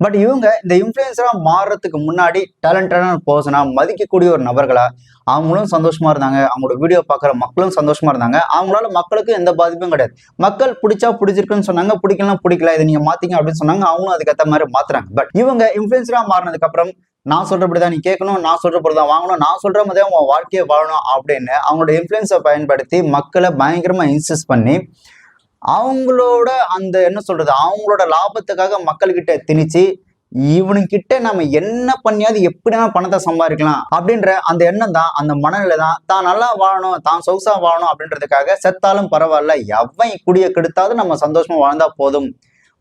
But இவங்க இந்த இன்ஃப்ளூயன்சரா மாறுறதுக்கு முன்னாடி டேலண்டடான பர்சனா மதிக்கக்கூடிய ஒரு நபர்களா அவங்களும் சந்தோஷமா இருந்தாங்க. அவங்களோட வீடியோ பார்க்குற மக்களும் சந்தோஷமா இருந்தாங்க. அவங்களால மக்களுக்கு எந்த பாதிப்பும் கிடையாது. மக்கள் பிடிச்சா பிடிச்சிருக்குன்னு சொன்னாங்க, பிடிக்கலாம் பிடிக்கல, இதை நீங்க மாத்தீங்க அப்படின்னு சொன்னாங்க. அவங்களும் அதுக்கேற்ற மாதிரி மாத்துறாங்க. பட் இவங்க இன்ஃப்ளூயன்சரா மாறினதுக்கு அப்புறம் நான் சொல்றபடிதான் நீ கேட்கணும், நான் சொல்றபடிதான் வாங்கணும், நான் சொல்ற மாதிரி உன் வாழ்க்கையை வாழணும் அப்படின்னு அவங்களோட இன்ஃப்ளூயன்ஸை பயன்படுத்தி மக்களை பயங்கரமா இன்சிஸ்ட் பண்ணி அவங்களோட அந்த என்ன சொல்றது அவங்களோட லாபத்துக்காக மக்கள்கிட்ட திணிச்சு இவனுங்கிட்ட நம்ம என்ன பண்ணியாவது எப்படினா பணத்தை சம்பாதிக்கலாம் அப்படின்ற அந்த எண்ணம் தான், அந்த மனநிலை தான், தான் நல்லா வாழணும், தான் சொகுசா வாழணும் அப்படின்றதுக்காக செத்தாலும் பரவாயில்ல, எவன் குடிய கெடுத்தாவது நம்ம சந்தோஷமா வாழ்ந்தா போதும்,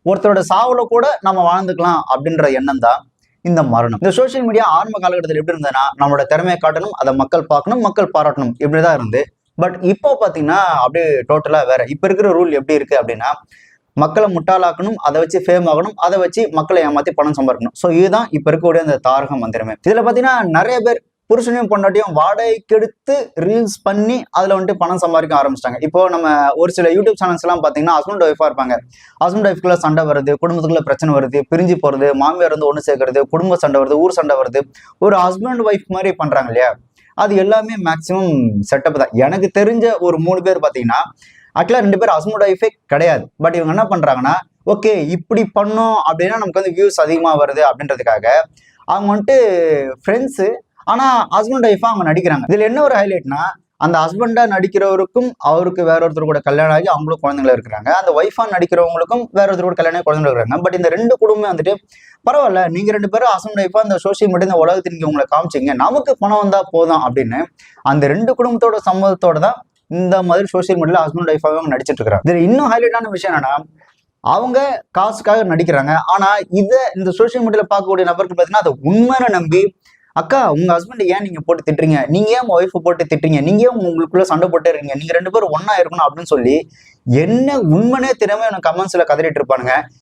ஒருத்தரோட சாவுல கூட நம்ம வாழ்ந்துக்கலாம் அப்படின்ற எண்ணம் தான் இந்த மரணம். இந்த சோசியல் மீடியா ஆரம்ப காலகட்டத்தில் எப்படி இருந்ததுன்னா நம்மளோட திறமையை காட்டணும், அதை மக்கள் பார்க்கணும், மக்கள் பாராட்டணும், இப்படிதான் இருந்து. பட் இப்போ பாத்தீங்கன்னா அப்படியே டோட்டலா வேற. இப்ப இருக்கிற ரூல் எப்படி இருக்கு அப்படின்னா மக்களை முட்டாளாக்கணும், அதை வச்சு ஃபேம் ஆகணும், அதை வச்சு மக்களை ஏமாத்தி பணம் சம்பாதிக்கணும். ஸோ இதுதான் இப்ப இருக்கக்கூடிய இந்த தாரக மந்திரமே. இதுல பாத்தீங்கன்னா நிறைய பேர் புருஷனையும் பொண்டாட்டியும் வாடகைக்கு எடுத்து ரீல்ஸ் பண்ணி அதுல வந்துட்டு பணம் சம்பாதிக்க ஆரம்பிச்சிட்டாங்க. இப்போ நம்ம ஒரு சில யூடியூப் சேனல்ஸ் எல்லாம் பாத்தீங்கன்னா ஹஸ்பண்ட் ஒய்ஃபா இருப்பாங்க. ஹஸ்பண்ட் ஒய்ஃப்குள்ள சண்டை வருது, குடும்பத்துக்குள்ள பிரச்சனை வருது, பிரிஞ்சு போறது, மாமியார் வந்து ஒண்ணு சேர்க்கறது, குடும்ப சண்டை வருது, ஊர் சண்டை வருது, ஒரு ஹஸ்பண்ட் ஒய்ஃப் மாதிரி பண்றாங்க இல்லையா? அது எல்லாமே மேக்சிமம் செட்டப் தான். எனக்கு தெரிஞ்ச ஒரு 3 பேர் பாத்தீங்கன்னா ஆக்சுவலா 2 பேர் ஹஸ்பண்ட் ஒய்ஃபே கிடையாது. பட் இவங்க என்ன பண்றாங்கன்னா ஓகே இப்படி பண்ணோம் அப்படின்னா நமக்கு வந்து வியூஸ் அதிகமா வருது அப்படின்றதுக்காக அவங்க வந்துட்டு ஃப்ரெண்ட்ஸு, ஆனா ஹஸ்பண்ட் ஒய்ஃபா அவங்க நடிக்கிறாங்க. இதுல என்ன ஒரு ஹைலைட்னா அந்த ஹஸ்பண்டா நடிக்கிறவருக்கும் அவருக்கு வேற ஒருத்தர் கூட கல்யாணம் ஆகி அவங்களும் குழந்தைங்கள இருக்கிறாங்க, அந்த ஒய்ஃபா நடிக்கிறவங்களுக்கும் வேற ஒருத்தர் கூட கல்யாணம் குழந்தைங்க இருக்கிறாங்க. பட் இந்த 2 குடும்பம் வந்துட்டு பரவாயில்ல, நீங்க 2 பேரும் ஹஸ்பண்ட் ஒய்ஃபா இந்த சோசியல் மீடியா இந்த உலகத்துக்கு நீங்க உங்களை காமிச்சிங்க, நமக்கு பணம் வந்தா போதும் அப்படின்னு அந்த 2 குடும்பத்தோட சம்மதத்தோட தான் இந்த மாதிரி சோசியல் மீடியால ஹஸ்பண்ட் ஒய்ஃபாக அவங்க நடிச்சிட்டு இருக்காங்க. இதுல இன்னும் ஹைலைட்டான விஷயம் என்னன்னா அவங்க காசுக்காக நடிக்கிறாங்க. ஆனா இந்த சோசியல் மீடியால பார்க்கக்கூடிய நபர்கள் பார்த்தீங்கன்னா அதை உண்மையை நம்பி அக்கா உங்க ஹஸ்பண்ட் ஏன் நீங்க போட்டு திட்டுறீங்க, நீங்க ஏன் ஒய்ஃப் போட்டு திட்டுறீங்க, நீங்க ஏன் உங்களுக்குள்ள சண்டை போட்டே இருக்கீங்க, நீங்க 2 பேரும் ஒன்னா இருக்கணும் அப்படின்னு சொல்லி என்ன உண்மையே தெரியாம எனக்கு கமெண்ட்ஸ்ல கதறிட்டு இருப்பானுங்க.